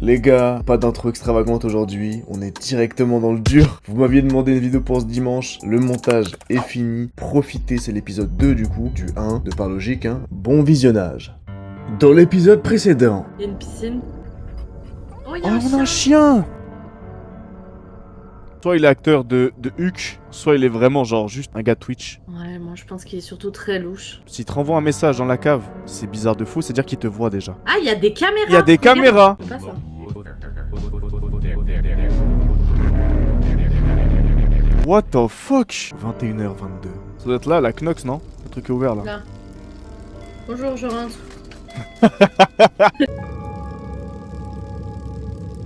Les gars, pas d'intro extravagante aujourd'hui, on est directement dans le dur. Vous m'aviez demandé une vidéo pour ce dimanche, le montage est fini. Profitez, c'est l'épisode 2 du coup, du 1, de par logique, hein. Bon visionnage. Dans l'épisode précédent... Il y a une piscine. Oh, il y Oh, a un on a chien. un chien. Soit il est acteur de Huck, soit il est vraiment genre juste un gars Twitch. Ouais, moi je pense qu'il est surtout très louche. S'il te renvoie un message dans la cave, c'est bizarre de fou, c'est-à-dire qu'il te voit déjà. Ah, il y a des caméras. Il y a des Regarde. caméras. C'est pas ça. What the fuck? 21h22. Ça doit être là, la Knox, non? Le truc est ouvert là. Là. Bonjour, je rentre.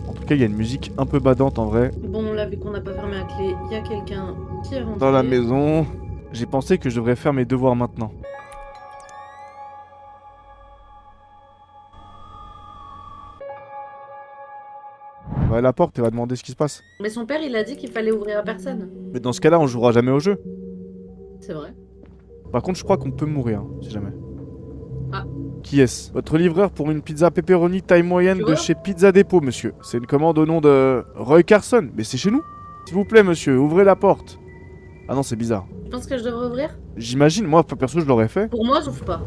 En tout cas, il y a une musique un peu badante en vrai. Bon, là, vu qu'on n'a pas fermé la clé, il y a quelqu'un qui est rentré. Dans la maison. J'ai pensé que je devrais faire mes devoirs maintenant. Va à la porte et va demander ce qui se passe. Mais son père, il a dit qu'il fallait ouvrir à personne. Mais dans ce cas-là, on jouera jamais au jeu. C'est vrai. Par contre, je crois qu'on peut mourir, hein, si jamais. Ah. Qui est-ce? Votre livreur pour une pizza pepperoni taille moyenne Tu de vois chez Pizza Depot, monsieur. C'est une commande au nom de Roy Carson. Mais c'est chez nous. S'il vous plaît, monsieur, ouvrez la porte. Ah non, c'est bizarre. Tu penses que je devrais ouvrir? J'imagine, moi, perso, je l'aurais fait. Pour moi, j'ouvre pas.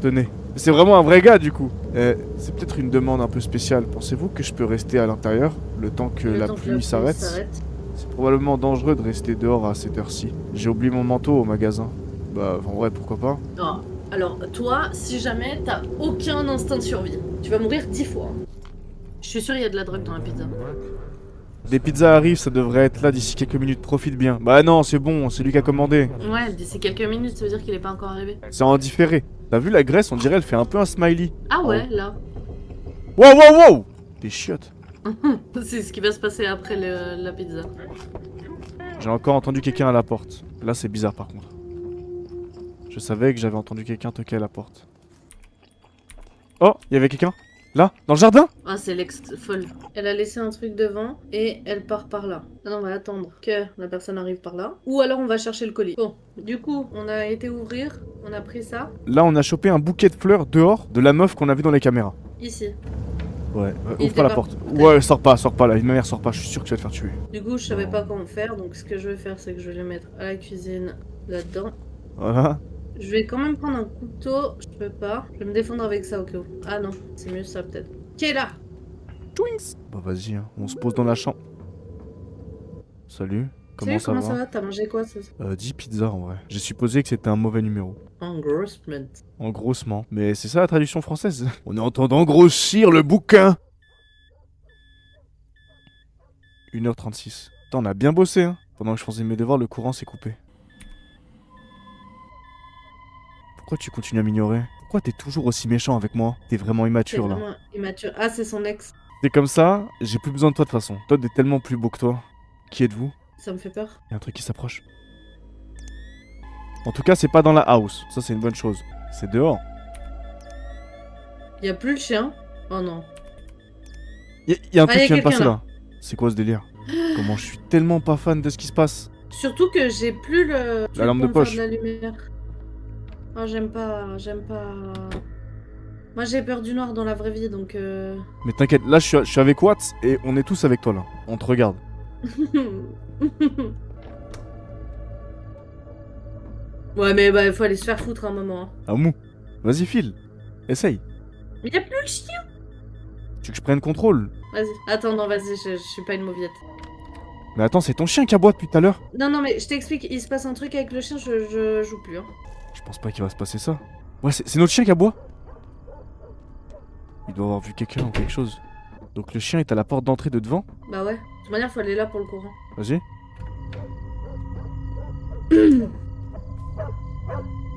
Tenez. C'est vraiment un vrai gars, du coup. C'est peut-être une demande un peu spéciale. Pensez-vous que je peux rester à l'intérieur le temps que Le la temps que pluie s'arrête? C'est probablement dangereux de rester dehors à cette heure-ci. J'ai oublié mon manteau au magasin. Bah, en vrai, pourquoi pas? Oh. Alors, toi, si jamais t'as aucun instinct de survie, tu vas mourir 10 fois. Je suis sûr il y a de la drogue dans la pizza. Des pizzas arrivent, ça devrait être là d'ici quelques minutes. Profite bien. Bah non, c'est bon, c'est lui qui a commandé. Ouais, d'ici quelques minutes, ça veut dire qu'il est pas encore arrivé. C'est en différé. T'as vu la graisse, on dirait elle fait un peu un smiley. Ah ouais, là. Wow, wow, wow! Des chiottes. C'est ce qui va se passer après la pizza. J'ai encore entendu quelqu'un à la porte. Là, c'est bizarre par contre. Je savais que j'avais entendu quelqu'un toquer à la porte. Oh, il y avait quelqu'un? Là? Dans le jardin? Ah, c'est l'ex-folle. Elle a laissé un truc devant et elle part par là. Ah non, on va attendre que la personne arrive par là. Ou alors on va chercher le colis. Bon, du coup, on a été ouvrir, on a pris ça. Là, on a chopé un bouquet de fleurs dehors de la meuf qu'on a vu dans les caméras. Ici. Ouais, Il ouvre pas la était porte. pas- Ouais, sors pas là. Une manière, sors pas. Je suis sûr que tu vas te faire tuer. Du coup, je savais pas comment faire, donc ce que je vais faire, c'est que je vais les mettre à la cuisine, là-dedans. Voilà. Je vais quand même prendre un couteau, je peux pas. Je vais me défendre avec ça au cas où. Ah non, c'est mieux ça peut-être. Qui est là? Twinks. Bah vas-y, hein. On se pose dans la chambre. Salut. Comment Salut, ça comment va? ça va? T'as mangé quoi ça? 10 pizzas en vrai. J'ai supposé que c'était un mauvais numéro. Engrossment. Engrossement. Mais c'est ça la traduction française. On est en train d'engrossir le bouquin. 1h36. Putain, on a bien bossé, hein. Pendant que je faisais mes devoirs, le courant s'est coupé. Pourquoi tu continues à m'ignorer? Pourquoi t'es toujours aussi méchant avec moi? T'es vraiment immature là. Vraiment immature. Ah, c'est son ex. T'es comme ça, j'ai plus besoin de toi de toute façon. Todd est tellement plus beau que toi. Qui êtes-vous? Ça me fait peur. Y'a un truc qui s'approche. En tout cas, c'est pas dans la house. Ça, c'est une bonne chose. C'est dehors. Y a plus le chien? Oh non. Y a un Ah, truc y a qui vient de passer quelqu'un, là. C'est quoi ce délire? Comment je suis tellement pas fan de ce qui se passe. Surtout que j'ai plus le. La lampe de pour me poche. faire de la lumière. Oh, j'aime pas. J'aime pas. Moi, j'ai peur du noir dans la vraie vie donc. Mais t'inquiète, là je suis avec Watts et on est tous avec toi là. On te regarde. Ouais, mais bah, il faut aller se faire foutre un moment. Hein. Ah mou. Vas-y, file. Essaye. Mais y a plus le chien! Tu veux que je prenne contrôle? Vas-y. Attends, non, vas-y, je suis pas une mauviette. Mais attends, c'est ton chien qui aboie depuis tout à l'heure? Non, non, mais je t'explique, il se passe un truc avec le chien, je joue plus. Hein. Je pense pas qu'il va se passer ça. Ouais, c'est notre chien qui aboie. Il doit avoir vu quelqu'un ou quelque chose. Donc le chien est à la porte d'entrée de devant. Bah ouais. De toute manière, faut aller là pour le courant. Vas-y.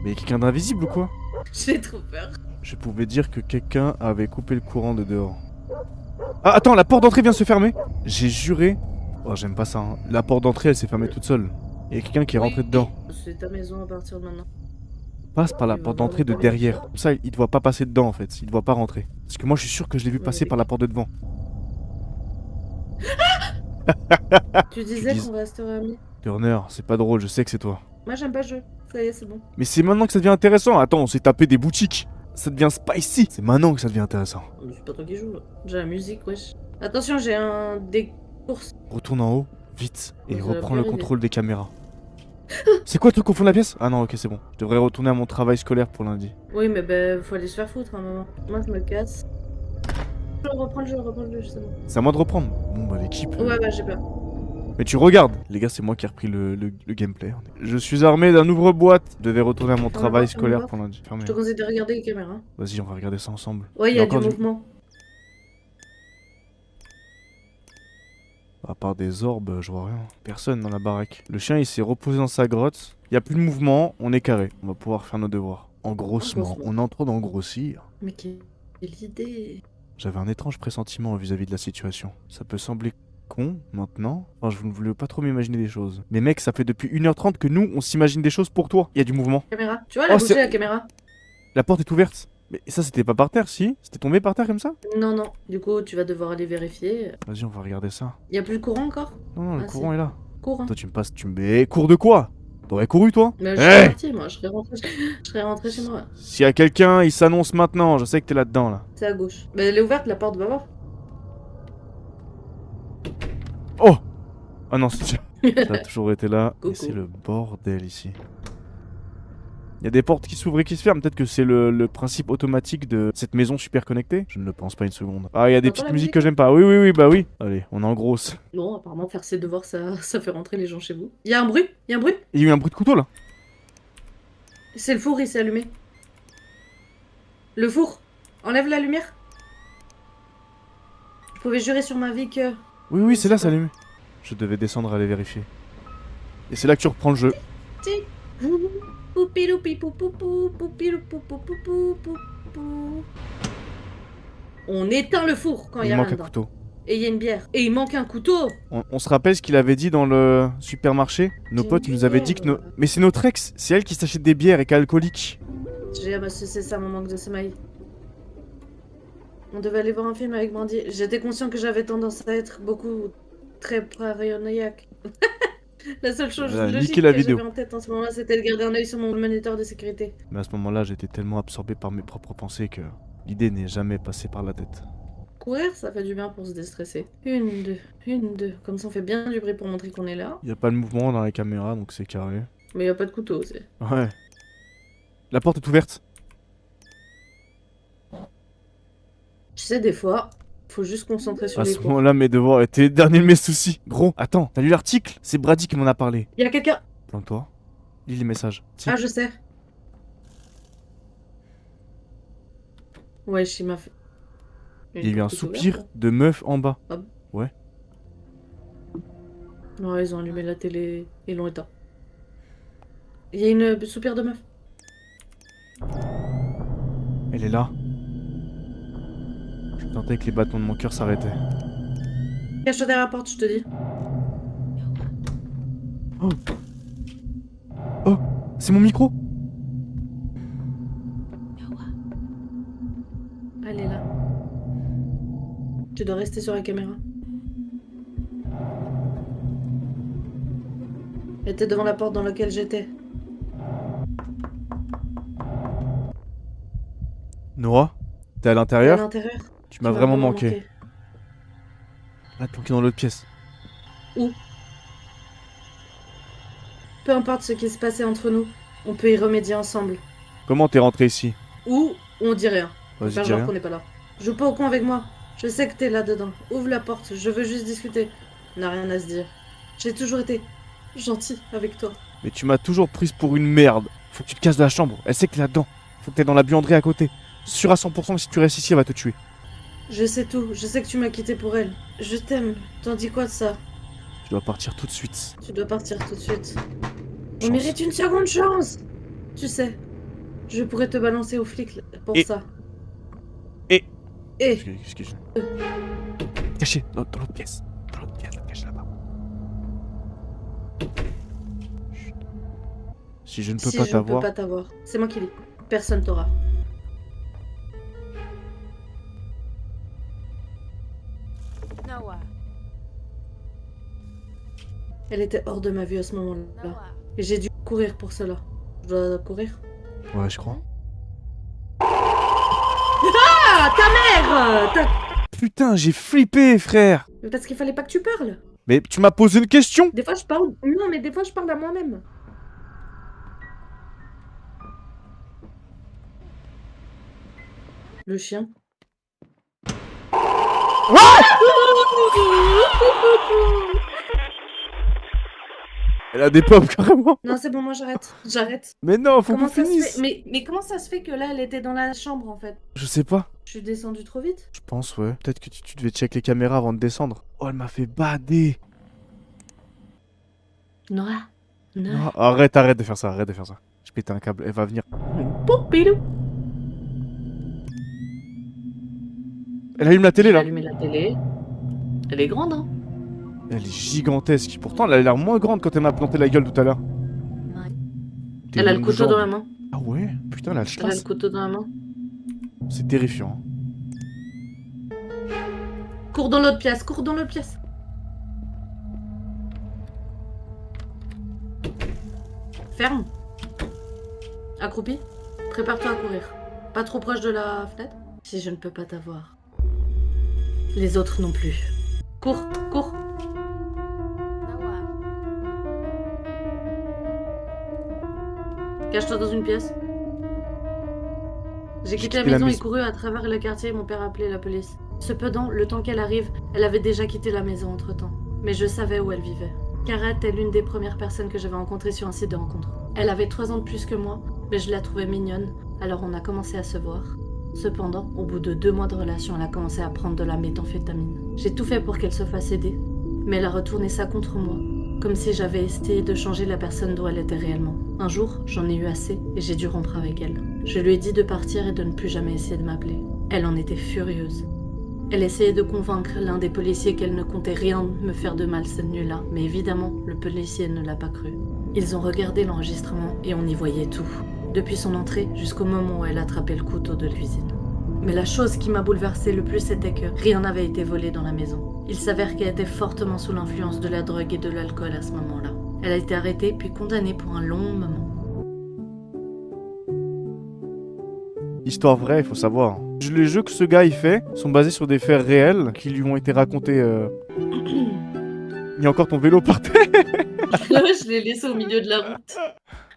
Mais y a quelqu'un d'invisible ou quoi? J'ai trop peur. Je pouvais dire que quelqu'un avait coupé le courant de dehors. Ah, attends, la porte d'entrée vient de se fermer. J'ai juré. Oh, j'aime pas ça. Hein. La porte d'entrée, elle s'est fermée toute seule. Il y a quelqu'un qui est rentré dedans. C'est ta maison à partir de maintenant. Passe par la porte d'entrée de derrière. Comme ça, il doit pas passer dedans en fait. Il doit pas rentrer. Parce que moi, je suis sûr que je l'ai vu passer par la porte de devant. Tu disais dis- qu'on resterait amis. Turner, c'est pas drôle, je sais que c'est toi. Moi, j'aime pas le jeu. Ça y est, c'est bon. Mais c'est maintenant que ça devient intéressant. Attends, on s'est tapé des boutiques. ça devient spicy. C'est maintenant que ça devient intéressant. C'est pas toi qui joues là. J'ai la musique, wesh. Attention, j'ai un des courses. Retourne en haut, vite, et Ouais, ça va reprends bien le arriver. contrôle des caméras. C'est quoi le truc au fond de la pièce? Ah non, ok, c'est bon. Je devrais retourner à mon travail scolaire pour lundi. Oui, mais ben, faut aller se faire foutre à un moment. Moi, je me casse. Je reprends le jeu, justement. C'est à moi de reprendre. Bon bah l'équipe... Ouais, j'ai peur. Mais tu regardes. Les gars, c'est moi qui ai repris le gameplay. Je suis armé d'un ouvre-boîte. Je devais retourner à mon travail scolaire pour lundi. Fermé. Je te conseille de regarder les caméras. Vas-y, on va regarder ça ensemble. Ouais, il y a du encore mouvement. À part des orbes, je vois rien. Personne dans la baraque. Le chien, il s'est reposé dans sa grotte. Il y a plus de mouvement, on est carré. On va pouvoir faire nos devoirs. Engrossement. On est en train d'engrossir. Mais quelle idée. J'avais un étrange pressentiment vis-à-vis de la situation. Ça peut sembler con, maintenant. Enfin, je ne voulais pas trop m'imaginer des choses. Mais mec, ça fait depuis 1h30 que nous, on s'imagine des choses pour toi. Il y a du mouvement. Caméra. Tu vois, elle a bougé la caméra. La porte est ouverte. Mais ça, c'était pas par terre, si? C'était tombé par terre comme ça? Non, non. Du coup, tu vas devoir aller vérifier. Vas-y, on va regarder ça. Y a plus de courant encore? Non, le Ah, courant si. est là. Courant. Toi, tu me passes, tu me... Mais cours de quoi? T'aurais couru, toi? Mais je serais parti, moi. Je serais rentré chez moi. S'il y a quelqu'un, il s'annonce maintenant. Je sais que t'es là-dedans, là. C'est à gauche. Mais elle est ouverte, la porte, va voir. Oh! Ah non, ça a toujours été là. Coucou. Et c'est le bordel ici. Il y a des portes qui s'ouvrent et qui se ferment. Peut-être que c'est le principe automatique de cette maison super connectée. Je ne le pense pas une seconde. Ah, il y a des T'entends petites la musiques musique que j'aime pas. Oui, oui, oui, bah oui. Allez, on engrosse. Non, apparemment, faire ses devoirs, ça fait rentrer les gens chez vous. Y a un bruit? Y a un bruit? Il y a eu un bruit de couteau là. C'est le four, il s'est allumé. Le four. Enlève la lumière. Je pouvais jurer sur ma vie que... Oui, oui, Je c'est sais là, ça pas. allumé. Je devais descendre aller vérifier. Et c'est là que tu reprends le jeu. Poupiloupi poupoupou, poupiloupou poupoupou, poupou. On éteint le four quand il y Il a manque rien un dedans. couteau. Et il y a une bière. Et il manque un couteau. On se rappelle ce qu'il avait dit dans le supermarché. Nos J'ai potes, une ils nous avaient dit que bière. Mais c'est notre ex. C'est elle qui s'achète des bières et qui est alcoolique. C'est ça mon manque de sommeil. On devait aller voir un film avec Brandy. J'étais conscient que j'avais tendance à être très paranoïaque. La seule chose Voilà, logique niquer la que vidéo. j'avais en tête en ce moment-là, c'était de garder un œil sur mon moniteur de sécurité. Mais à ce moment-là, j'étais tellement absorbé par mes propres pensées que l'idée n'est jamais passée par la tête. Courir, ça fait du bien pour se déstresser. Une, deux. Comme ça, on fait bien du bruit pour montrer qu'on est là. Il y a pas de mouvement dans la caméra, donc c'est carré. Mais y a pas de couteau, c'est... Ouais. La porte est ouverte. Tu sais, des fois, faut juste concentrer sur À les ce cours. moment-là, mes devoirs étaient le dernier de mes soucis. Gros, attends, t'as lu l'article? C'est Brady qui m'en a parlé. Y a quelqu'un... Planque-toi. Lis les messages. Tiens. Ah, je sais. Ouais, il m'a fait... Il y a eu un porte ouverte, soupir là. de meuf en bas. Non, ils ont allumé la télé et l'ont éteint. Il y a une soupir de meuf. Elle est là. Je sentais que les bâtons de mon cœur s'arrêtaient. Cache-toi derrière la porte, je te dis. Oh. Oh, c'est mon micro. Elle est là. Tu dois rester sur la caméra. Elle était devant la porte dans laquelle j'étais. Noah, t'es à À l'intérieur? l'intérieur. Tu m'as vraiment manqué. Là, planqué dans l'autre pièce. Peu importe ce qui se passait entre nous, on peut y remédier ensemble. Comment t'es rentré ici? Ou on dit rien. Vas-y, Faire dis genre rien. qu'on n'est pas là. Joue pas au con avec moi. Je sais que t'es là-dedans. Ouvre la porte, je veux juste discuter. On n'a rien à se dire. J'ai toujours été gentil avec toi. Mais tu m'as toujours prise pour une merde. Faut que tu te casses de la chambre. Elle sait que t'es là-dedans. Faut que t'ailles dans la buanderie à côté. Sûr à 100% que si tu restes ici, elle va te tuer. Je sais tout, je sais que tu m'as quitté pour elle. Je t'aime. T'en dis quoi de ça? Je dois partir tout de suite. Tu dois partir tout de suite. On Chance. mérite une seconde chance. Tu sais, je pourrais te balancer aux flics pour Et- ça. et- Et Qu'est-ce que je... Caché dans l'autre pièce. Dans l'autre pièce, caché là-bas. Chut. Si je ne peux si pas je ne peux t'avoir... pas t'avoir, c'est moi qui l'ai. Personne t'aura. Noah. Elle était hors de ma vue à ce moment-là. Noah. Et j'ai dû courir pour cela. Je dois courir. Ouais, je crois. Ta mère Putain, j'ai flippé, frère. Parce qu'il fallait pas que tu parles. Mais tu m'as posé une question. Des fois je parle... Non, mais des fois je parle à moi-même. Le chien. Elle a des pommes, carrément. Non, c'est bon, moi j'arrête. J'arrête. Mais non, faut Comment qu'on ça se finisse. fait mais comment ça se fait que là, elle était dans la chambre, en fait? Je sais pas. Je suis descendue trop vite? Je pense, ouais. Peut-être que tu devais check les caméras avant de descendre. Oh, elle m'a fait bader. Nora. Nora. Non, arrête de faire ça, arrête de faire ça. Je pétais un câble, elle va venir. Poupilou. Elle allume la télé, J'ai là. allumé la télé. Elle est grande, hein? Elle est gigantesque. Pourtant, elle a l'air moins grande quand elle m'a planté la gueule tout à l'heure. T'es Elle a le une couteau jambe. dans la main. Ah ouais? Putain, elle a le Elle a le schlass. couteau dans la main. C'est terrifiant. Cours dans l'autre pièce, cours dans l'autre pièce. Ferme. Accroupi. Prépare-toi à courir. Pas trop proche de la fenêtre. Si je ne peux pas t'avoir. Les autres non plus. Cours, cours. Noah. Cache-toi dans une pièce. J'ai quitté la maison et couru à travers le quartier. Mon père a appelé la police. Cependant, le temps qu'elle arrive, elle avait déjà quitté la maison entre-temps. Mais je savais où elle vivait. Cara était l'une des premières personnes que j'avais rencontrées sur un site de rencontre. Elle avait 3 ans de plus que moi, mais je la trouvais mignonne, alors on a commencé à se voir. Cependant, au bout de 2 mois de relation, elle a commencé à prendre de la méthamphétamine. J'ai tout fait pour qu'elle se fasse aider, mais elle a retourné ça contre moi, comme si j'avais essayé de changer la personne dont elle était réellement. Un jour, j'en ai eu assez et j'ai dû rompre avec elle. Je lui ai dit de partir et de ne plus jamais essayer de m'appeler. Elle en était furieuse. Elle essayait de convaincre l'un des policiers qu'elle ne comptait rien me faire de mal cette nuit-là, mais évidemment, le policier ne l'a pas cru. Ils ont regardé l'enregistrement et on y voyait tout, depuis son entrée jusqu'au moment où elle attrapait le couteau de cuisine. Mais la chose qui m'a bouleversée le plus, c'était que rien n'avait été volé dans la maison. Il s'avère qu'elle était fortement sous l'influence de la drogue et de l'alcool à ce moment-là. Elle a été arrêtée puis condamnée pour un long moment. Histoire vraie, il faut savoir. Les jeux que ce gars il fait sont basés sur des faits réels qui lui ont été racontés. Il y a encore ton vélo par terre. Je l'ai laissé au milieu de la route.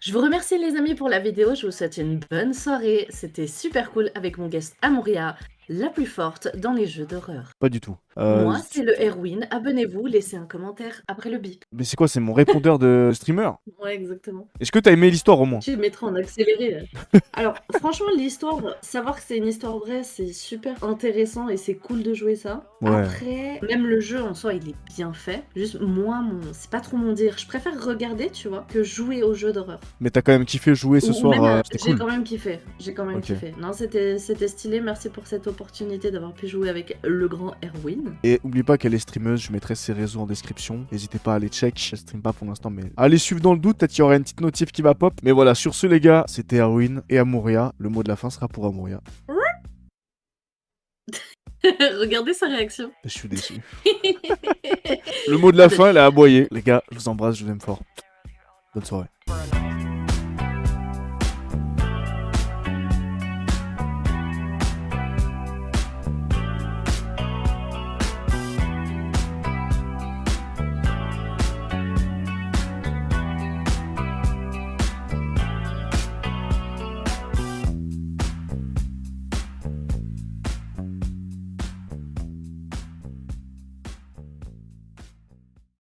Je vous remercie les amis pour la vidéo, je vous souhaite une bonne soirée. C'était super cool avec mon guest Amuria, la plus forte dans les jeux d'horreur. Pas du tout. Moi, c'est le Erwin. Abonnez-vous, laissez un commentaire après le bip. Mais c'est quoi, c'est mon répondeur de streamer? Ouais, exactement. Est-ce que t'as aimé l'histoire au moins? Je mettrai en accéléré. Alors, franchement, l'histoire, savoir que c'est une histoire vraie, c'est super intéressant et c'est cool de jouer ça. Ouais. Après, même le jeu en soi, il est bien fait. Juste, moi, c'est pas trop mon dire. Je préfère regarder, tu vois, que jouer aux jeux d'horreur. Mais t'as quand même kiffé jouer ce Ou soir, même, c'était j'ai cool. quand même kiffé. J'ai quand même Ok. kiffé. Non, c'était stylé. Merci pour cette opportunité d'avoir pu jouer avec le grand Erwin. Et oublie pas qu'elle est streameuse, je mettrai ses réseaux en description. N'hésitez pas à aller check, elle stream pas pour l'instant, mais allez suivre dans le doute, peut-être qu'il y aura une petite notif qui va pop. Mais voilà, sur ce les gars, c'était Erwin et Amuria. Le mot de la fin sera pour Amuria. Regardez sa réaction. Je suis déçu. Le mot de la fin, elle a aboyé. Les gars, je vous embrasse, je vous aime fort. Bonne soirée.